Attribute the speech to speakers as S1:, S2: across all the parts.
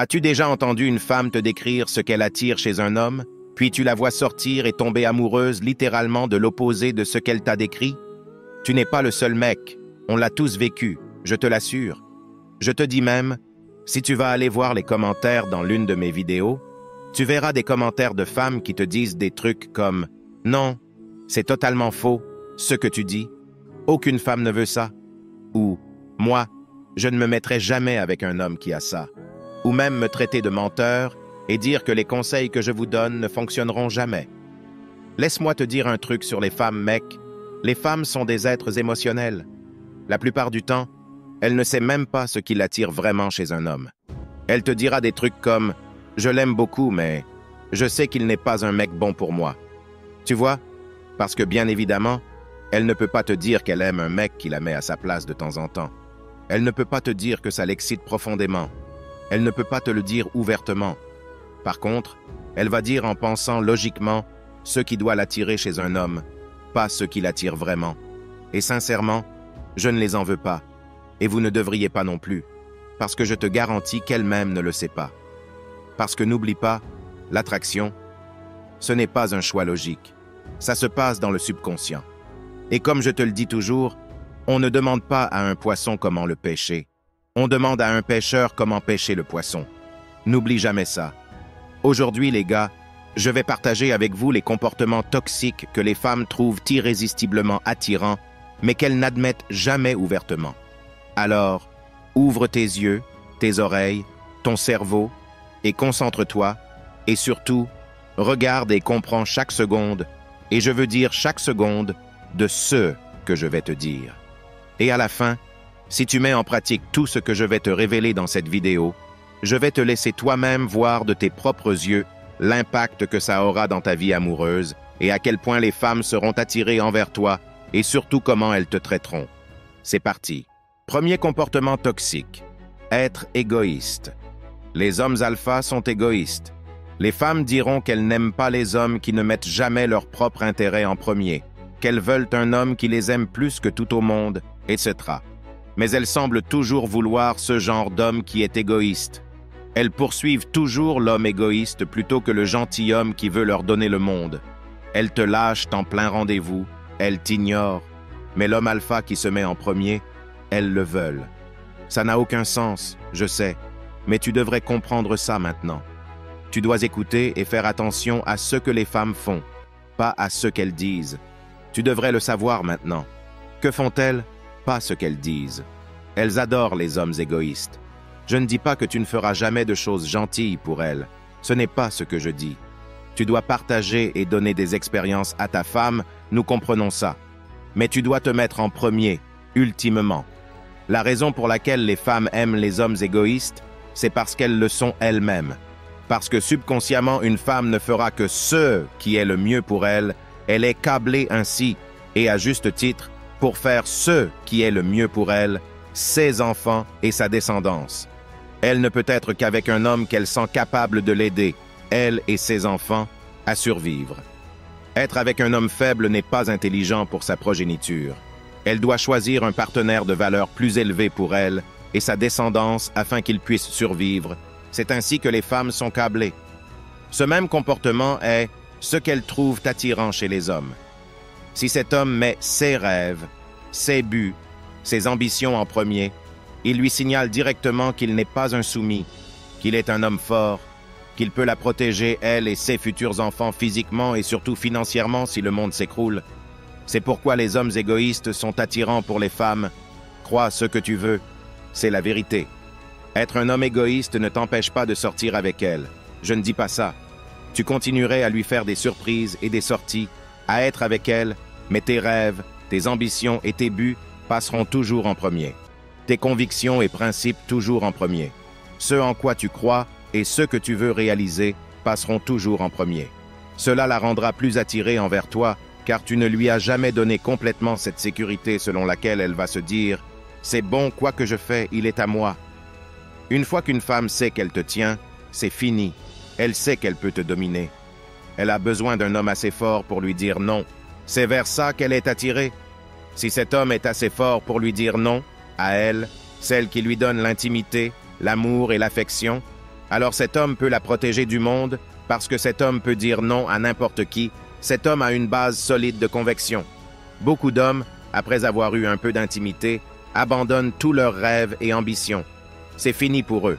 S1: As-tu déjà entendu une femme te décrire ce qu'elle attire chez un homme, puis tu la vois sortir et tomber amoureuse littéralement de l'opposé de ce qu'elle t'a décrit? Tu n'es pas le seul mec, on l'a tous vécu, je te l'assure. Je te dis même, si tu vas aller voir les commentaires dans l'une de mes vidéos, tu verras des commentaires de femmes qui te disent des trucs comme « Non, c'est totalement faux, ce que tu dis, aucune femme ne veut ça » ou « Moi, je ne me mettrai jamais avec un homme qui a ça » ou même me traiter de menteur et dire que les conseils que je vous donne ne fonctionneront jamais. Laisse-moi te dire un truc sur les femmes, mec. Les femmes sont des êtres émotionnels. La plupart du temps, elle ne sait même pas ce qui l'attire vraiment chez un homme. Elle te dira des trucs comme « Je l'aime beaucoup, mais je sais qu'il n'est pas un mec bon pour moi. » Tu vois? Parce que bien évidemment, elle ne peut pas te dire qu'elle aime un mec qui la met à sa place de temps en temps. Elle ne peut pas te dire que ça l'excite profondément. Elle ne peut pas te le dire ouvertement. Par contre, elle va dire en pensant logiquement ce qui doit l'attirer chez un homme, pas ce qui l'attire vraiment. Et sincèrement, je ne les en veux pas. Et vous ne devriez pas non plus, parce que je te garantis qu'elle-même ne le sait pas. Parce que n'oublie pas, l'attraction, ce n'est pas un choix logique. Ça se passe dans le subconscient. Et comme je te le dis toujours, on ne demande pas à un poisson comment le pêcher. On demande à un pêcheur comment pêcher le poisson. N'oublie jamais ça. Aujourd'hui, les gars, je vais partager avec vous les comportements toxiques que les femmes trouvent irrésistiblement attirants, mais qu'elles n'admettent jamais ouvertement. Alors, ouvre tes yeux, tes oreilles, ton cerveau, et concentre-toi, et surtout, regarde et comprends chaque seconde, et je veux dire chaque seconde, de ce que je vais te dire. Et à la fin, si tu mets en pratique tout ce que je vais te révéler dans cette vidéo, je vais te laisser toi-même voir de tes propres yeux l'impact que ça aura dans ta vie amoureuse et à quel point les femmes seront attirées envers toi et surtout comment elles te traiteront. C'est parti. Premier comportement toxique. Être égoïste. Les hommes alpha sont égoïstes. Les femmes diront qu'elles n'aiment pas les hommes qui ne mettent jamais leur propre intérêt en premier, qu'elles veulent un homme qui les aime plus que tout au monde, etc. Mais elles semblent toujours vouloir ce genre d'homme qui est égoïste. Elles poursuivent toujours l'homme égoïste plutôt que le gentilhomme qui veut leur donner le monde. Elles te lâchent en plein rendez-vous, elles t'ignorent, mais l'homme alpha qui se met en premier, elles le veulent. Ça n'a aucun sens, je sais, mais tu devrais comprendre ça maintenant. Tu dois écouter et faire attention à ce que les femmes font, pas à ce qu'elles disent. Tu devrais le savoir maintenant. Que font-elles? Pas ce qu'elles disent. Elles adorent les hommes égoïstes. Je ne dis pas que tu ne feras jamais de choses gentilles pour elles. Ce n'est pas ce que je dis. Tu dois partager et donner des expériences à ta femme, nous comprenons ça. Mais tu dois te mettre en premier, ultimement. La raison pour laquelle les femmes aiment les hommes égoïstes, c'est parce qu'elles le sont elles-mêmes. Parce que subconsciemment, une femme ne fera que ce qui est le mieux pour elle. Elle est câblée ainsi, et à juste titre, pour faire ce qui est le mieux pour elle, ses enfants et sa descendance. Elle ne peut être qu'avec un homme qu'elle sent capable de l'aider, elle et ses enfants, à survivre. Être avec un homme faible n'est pas intelligent pour sa progéniture. Elle doit choisir un partenaire de valeur plus élevée pour elle et sa descendance afin qu'il puisse survivre. C'est ainsi que les femmes sont câblées. Ce même comportement est ce qu'elles trouvent attirant chez les hommes. Si cet homme met ses rêves, ses buts, ses ambitions en premier, il lui signale directement qu'il n'est pas un soumis, qu'il est un homme fort, qu'il peut la protéger, elle et ses futurs enfants physiquement et surtout financièrement si le monde s'écroule. C'est pourquoi les hommes égoïstes sont attirants pour les femmes. Crois ce que tu veux, c'est la vérité. Être un homme égoïste ne t'empêche pas de sortir avec elle. Je ne dis pas ça. Tu continuerais à lui faire des surprises et des sorties, à être avec elle, mais tes rêves, tes ambitions et tes buts passeront toujours en premier. Tes convictions et principes toujours en premier. Ce en quoi tu crois et ce que tu veux réaliser passeront toujours en premier. Cela la rendra plus attirée envers toi, car tu ne lui as jamais donné complètement cette sécurité selon laquelle elle va se dire « C'est bon, quoi que je fais, il est à moi ». Une fois qu'une femme sait qu'elle te tient, c'est fini. Elle sait qu'elle peut te dominer. Elle a besoin d'un homme assez fort pour lui dire non. C'est vers ça qu'elle est attirée. Si cet homme est assez fort pour lui dire non, à elle, celle qui lui donne l'intimité, l'amour et l'affection, Alors cet homme peut la protéger du monde parce que cet homme peut dire non à n'importe qui. Cet homme a une base solide de conviction. Beaucoup d'hommes, après avoir eu un peu d'intimité, abandonnent tous leurs rêves et ambitions. C'est fini pour eux.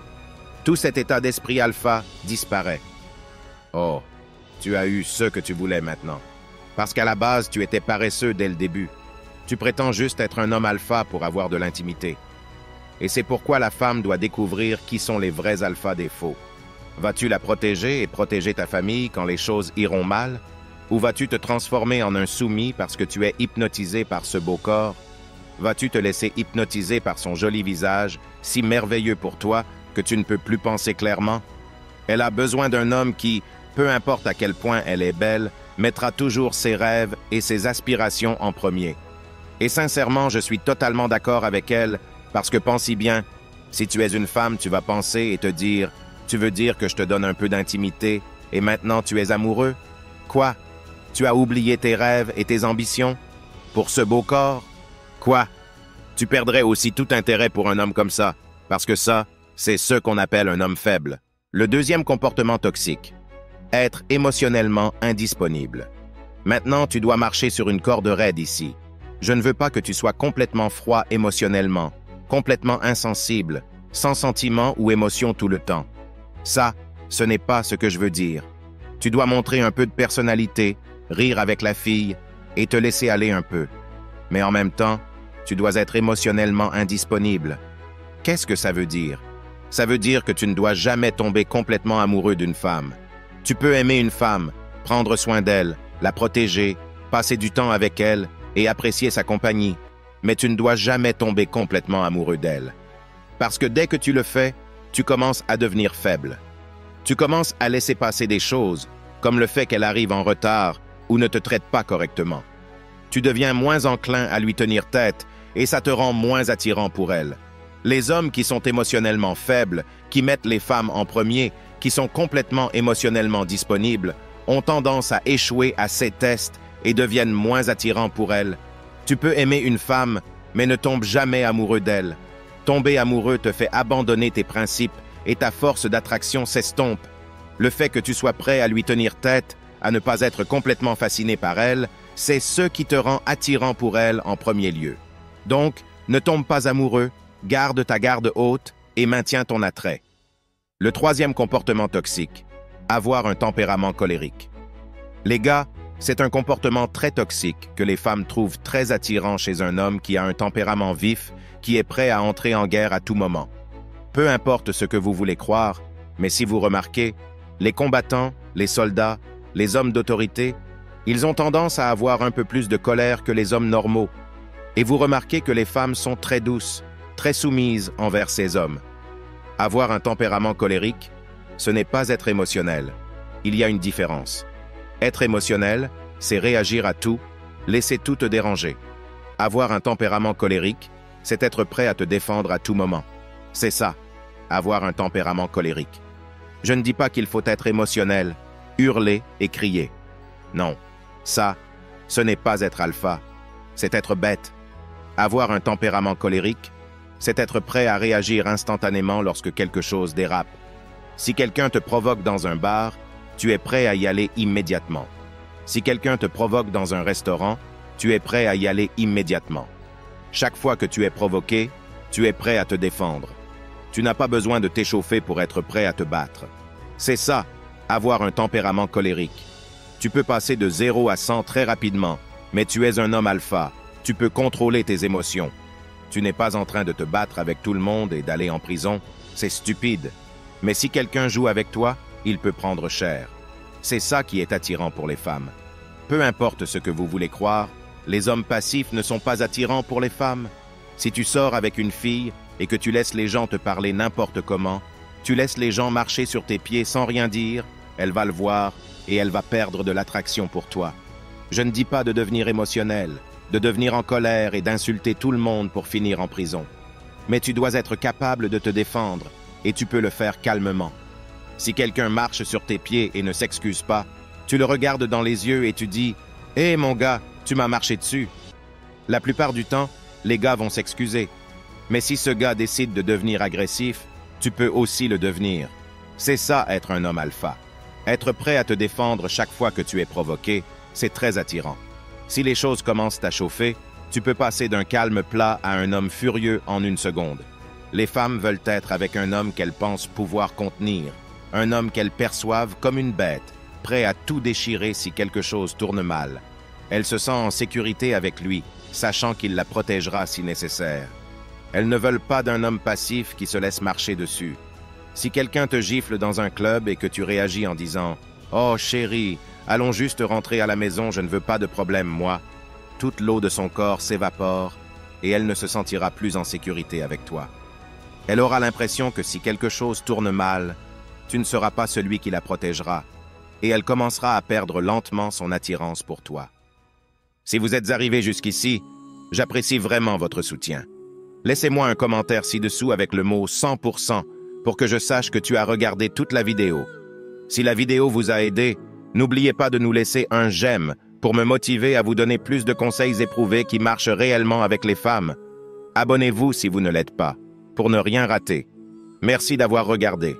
S1: Tout cet état d'esprit alpha disparaît. Oh, tu as eu ce que tu voulais maintenant. Parce qu'à la base, tu étais paresseux dès le début. Tu prétends juste être un homme alpha pour avoir de l'intimité. Et c'est pourquoi la femme doit découvrir qui sont les vrais alphas des faux. Vas-tu la protéger et protéger ta famille quand les choses iront mal? Ou vas-tu te transformer en un soumis parce que tu es hypnotisé par ce beau corps? Vas-tu te laisser hypnotiser par son joli visage, si merveilleux pour toi que tu ne peux plus penser clairement? Elle a besoin d'un homme qui, peu importe à quel point elle est belle, mettra toujours ses rêves et ses aspirations en premier. Et sincèrement, je suis totalement d'accord avec elle, parce que pense-y bien, si tu es une femme, tu vas penser et te dire « Tu veux dire que je te donne un peu d'intimité et maintenant tu es amoureux? Quoi? Tu as oublié tes rêves et tes ambitions? Pour ce beau corps? Quoi? Tu perdrais aussi tout intérêt pour un homme comme ça, parce que ça, c'est ce qu'on appelle un homme faible. » Le deuxième comportement toxique. Être émotionnellement indisponible. Maintenant, tu dois marcher sur une corde raide ici. Je ne veux pas que tu sois complètement froid émotionnellement, complètement insensible, sans sentiment ou émotion tout le temps. Ça, ce n'est pas ce que je veux dire. Tu dois montrer un peu de personnalité, rire avec la fille et te laisser aller un peu. Mais en même temps, tu dois être émotionnellement indisponible. Qu'est-ce que ça veut dire? Ça veut dire que tu ne dois jamais tomber complètement amoureux d'une femme. Tu peux aimer une femme, prendre soin d'elle, la protéger, passer du temps avec elle et apprécier sa compagnie, mais tu ne dois jamais tomber complètement amoureux d'elle. Parce que dès que tu le fais, tu commences à devenir faible. Tu commences à laisser passer des choses, comme le fait qu'elle arrive en retard ou ne te traite pas correctement. Tu deviens moins enclin à lui tenir tête et ça te rend moins attirant pour elle. Les hommes qui sont émotionnellement faibles, qui mettent les femmes en premier, qui sont complètement émotionnellement disponibles, ont tendance à échouer à ces tests et deviennent moins attirants pour elles. Tu peux aimer une femme, mais ne tombe jamais amoureux d'elle. Tomber amoureux te fait abandonner tes principes et ta force d'attraction s'estompe. Le fait que tu sois prêt à lui tenir tête, à ne pas être complètement fasciné par elle, c'est ce qui te rend attirant pour elle en premier lieu. Donc, ne tombe pas amoureux, garde ta garde haute et maintiens ton attrait. Le troisième comportement toxique, avoir un tempérament colérique. Les gars, c'est un comportement très toxique que les femmes trouvent très attirant chez un homme qui a un tempérament vif, qui est prêt à entrer en guerre à tout moment. Peu importe ce que vous voulez croire, mais si vous remarquez, les combattants, les soldats, les hommes d'autorité, ils ont tendance à avoir un peu plus de colère que les hommes normaux. Et vous remarquez que les femmes sont très douces, très soumises envers ces hommes. Avoir un tempérament colérique, ce n'est pas être émotionnel. Il y a une différence. Être émotionnel, c'est réagir à tout, laisser tout te déranger. Avoir un tempérament colérique, c'est être prêt à te défendre à tout moment. C'est ça, avoir un tempérament colérique. Je ne dis pas qu'il faut être émotionnel, hurler et crier. Non, ça, ce n'est pas être alpha, c'est être bête. Avoir un tempérament colérique, c'est être prêt à réagir instantanément lorsque quelque chose dérape. Si quelqu'un te provoque dans un bar, tu es prêt à y aller immédiatement. Si quelqu'un te provoque dans un restaurant, tu es prêt à y aller immédiatement. Chaque fois que tu es provoqué, tu es prêt à te défendre. Tu n'as pas besoin de t'échauffer pour être prêt à te battre. C'est ça, avoir un tempérament colérique. Tu peux passer de 0 à 100 très rapidement, mais tu es un homme alpha. Tu peux contrôler tes émotions. Tu n'es pas en train de te battre avec tout le monde et d'aller en prison. C'est stupide. Mais si quelqu'un joue avec toi, il peut prendre cher. C'est ça qui est attirant pour les femmes. Peu importe ce que vous voulez croire, les hommes passifs ne sont pas attirants pour les femmes. Si tu sors avec une fille et que tu laisses les gens te parler n'importe comment, tu laisses les gens marcher sur tes pieds sans rien dire, elle va le voir et elle va perdre de l'attraction pour toi. Je ne dis pas de devenir émotionnel, de devenir en colère et d'insulter tout le monde pour finir en prison. Mais tu dois être capable de te défendre et tu peux le faire calmement. Si quelqu'un marche sur tes pieds et ne s'excuse pas, tu le regardes dans les yeux et tu dis « Hé mon gars, tu m'as marché dessus ». La plupart du temps, les gars vont s'excuser. Mais si ce gars décide de devenir agressif, tu peux aussi le devenir. C'est ça être un homme alpha. Être prêt à te défendre chaque fois que tu es provoqué, c'est très attirant. Si les choses commencent à chauffer, tu peux passer d'un calme plat à un homme furieux en une seconde. Les femmes veulent être avec un homme qu'elles pensent pouvoir contenir, un homme qu'elles perçoivent comme une bête, prêt à tout déchirer si quelque chose tourne mal. Elle se sent en sécurité avec lui, sachant qu'il la protégera si nécessaire. Elles ne veulent pas d'un homme passif qui se laisse marcher dessus. Si quelqu'un te gifle dans un club et que tu réagis en disant « Oh chérie, allons juste rentrer à la maison, je ne veux pas de problème, moi », toute l'eau de son corps s'évapore et elle ne se sentira plus en sécurité avec toi. Elle aura l'impression que si quelque chose tourne mal, tu ne seras pas celui qui la protégera et elle commencera à perdre lentement son attirance pour toi. Si vous êtes arrivé jusqu'ici, j'apprécie vraiment votre soutien. Laissez-moi un commentaire ci-dessous avec le mot 100% pour que je sache que tu as regardé toute la vidéo. Si la vidéo vous a aidé, n'oubliez pas de nous laisser un j'aime pour me motiver à vous donner plus de conseils éprouvés qui marchent réellement avec les femmes. Abonnez-vous si vous ne l'êtes pas, pour ne rien rater. Merci d'avoir regardé.